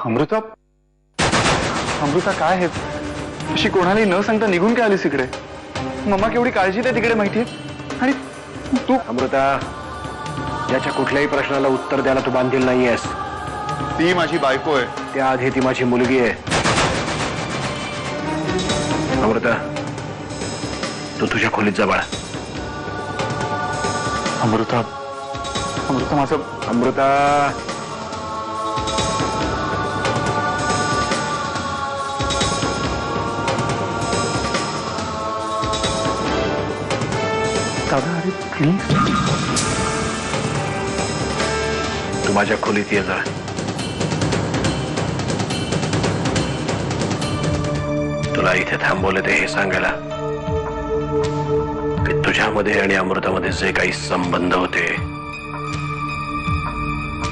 अमृता, अमृता काय आहे? अशी कोणालाही न सांगता निघून काय आलीस इकडे? मम्मा केवढी काळजी आहे तिकडे माहितीये. आणि तू अमृता, याच्या कुठल्याही प्रश्नाला उत्तर द्यायला तू बांधील नाहीयेस. ती माझी बायको आहे. त्याआधी ती माझी मुलगी आहे. अमृता, तू तुझ्या खोलीत जा बाळा. अमृता, अमृता माझं. अमृता, दादा अरे प्लीज. तू माझ्या खोलीत ये जा. तुला इथे थांबवले ते हे सांगायला की तुझ्यामध्ये आणि अमृतामध्ये जे काही संबंध होते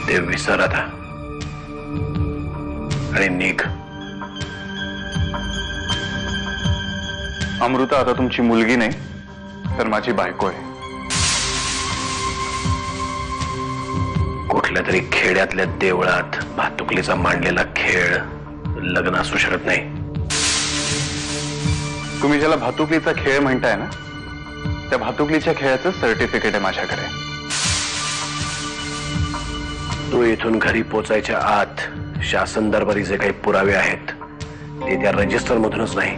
ते विसर आता आणि निघ. अमृता आता तुमची मुलगी नाही तर माझी बायको आहे. कुठल्या तरी खेड्यातल्या देवळात भातुकलीचा मांडलेला खेळ लग्न असू शकत नाही. तुम्ही ज्याला भातुकलीचा खेळ म्हणताय ना, त्या भातुकलीच्या खेळाचं सर्टिफिकेट आहे माझ्याकडे. तू इथून घरी पोचायच्या आत शासन दरबारी जे काही पुरावे आहेत ते त्या रजिस्टर मधूनच नाही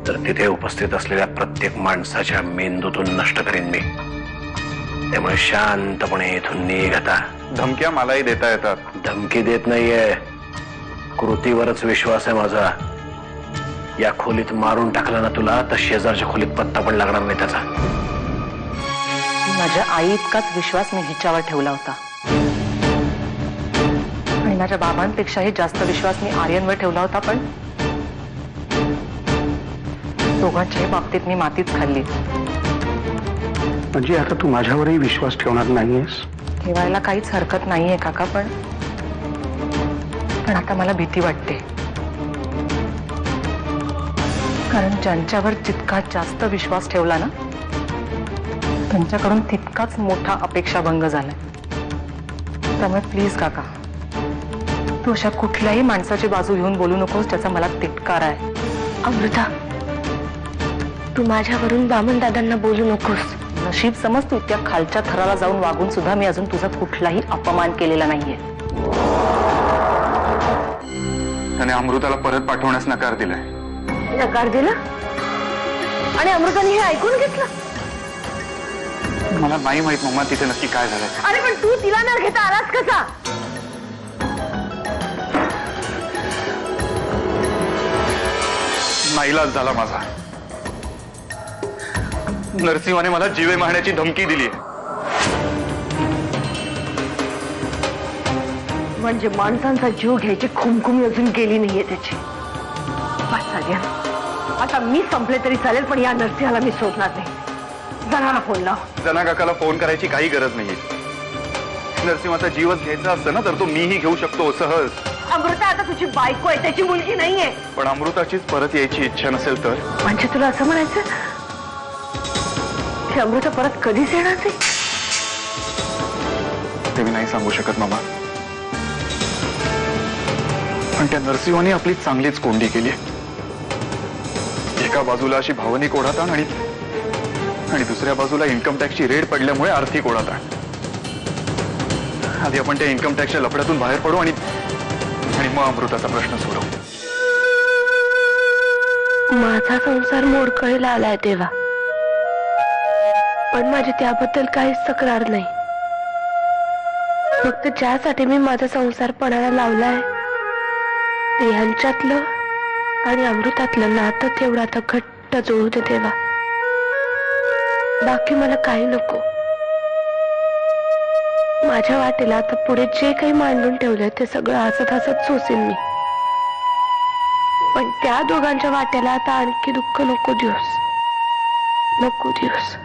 तर तिथे उपस्थित असलेल्या प्रत्येक माणसाच्या मेंदूतून नष्ट करीन मी. त्यामुळे शांतपणे इथून निघ आता. धमक्या मलाही देता येतात. धमकी देत नाहीये, कृतीवरच विश्वास आहे माझा. या खोलीत मारून टाकलं ना तुला तर शेजारच्या खोलीत पत्ता पण लागणार नाही त्याचा. माझ्या आई इतकाच विश्वास मी हिच्यावर ठेवला होता आणि माझ्या बाबांपेक्षाही जास्त विश्वास मी आर्यनवर ठेवला होता. पण दोघांच्याही बाबतीत मी मातीच खाल्ली. म्हणजे आता तू माझ्यावरही विश्वास ठेवणार नाहीयेस? ठेवायला काहीच हरकत नाहीये काका, पण आता मला भीती वाटते. कारण ज्यांच्यावर जितका जास्त विश्वास ठेवला ना त्यांच्याकडून तितकाच मोठा अपेक्षाभंग झालाय. त्यामुळे प्लीज काका, तू अशा कुठल्याही माणसाची बाजू घेऊन बोलू नकोस ज्याचा मला तिटकार आहे. अमृता, तू माझ्यावरून बामण दादांना बोलू नकोस. नशीब समज तू इतक्या खालच्या थराला जाऊन वागून सुद्धा मी अजून तुझा कुठलाही अपमान केलेला नाहीये. त्याने अमृताला परत पाठवण्यास नकार दिलाय. नकार दिला आणि अमृताने हे ऐकून घेतलं? मला नाही माहित मम्मा तिथे नक्की काय झालंय. अरे पण तू तिला न घेता आलास कसा? नाईलाज झाला माझा. नरसिंहाने मला जीवे मारण्याची धमकी दिली. म्हणजे माणसांचा जीव घ्यायची खुमखुमी अजून गेली नाहीये त्याची. बस आर्यन, आता मी संपले तरी चालेल पण या नरसिंहाला मी सोडणार नाही. जनाला फोन लाव. जना काकाला फोन करायची काही गरज नाहीये. नरसिंहाचा जीवच घ्यायचा असतं ना तर तो मीही घेऊ शकतो सहज. अमृता आता तुझी बायको आहे, त्याची मुलगी नाहीये. पण अमृताचीच परत यायची इच्छा नसेल तर? म्हणजे तुला असं म्हणायचं की अमृता परत कधीच येणार नाही? ते मी नाही सांगू शकत मामा. पण त्या नरसिंहाने आपली चांगलीच कोंडी केली. एका बाजूला अशी भावनिक ओढाताण आणि दुसऱ्या बाजूला इन्कम टॅक्सची रेड पडल्यामुळे आर्थिक ओढाताण. आधी आपण त्या इन्कम टॅक्सच्या लफड्यातून बाहेर पडू आणि मग अमृताचा प्रश्न सोडवू. माझा संसार मोडकळीला आलाय तेव्हा, पण माझी त्याबद्दल काहीच तक्रार नाही. फक्त ज्यासाठी मी माझा संसार पणाला लावलाय ते ह्यांच्यातलं आणि अमृतातलं नातं तेवढं आता घट्ट जोडू दे तेव्हा. बाकी मला काही नको. माझ्या वाटेला आता पुढे जे काही मांडून ठेवलंय ते सगळं हसत हसत सोसेन मी. पण त्या दोघांच्या वाट्याला आता आणखी दुःख नको देऊस, नको देऊस.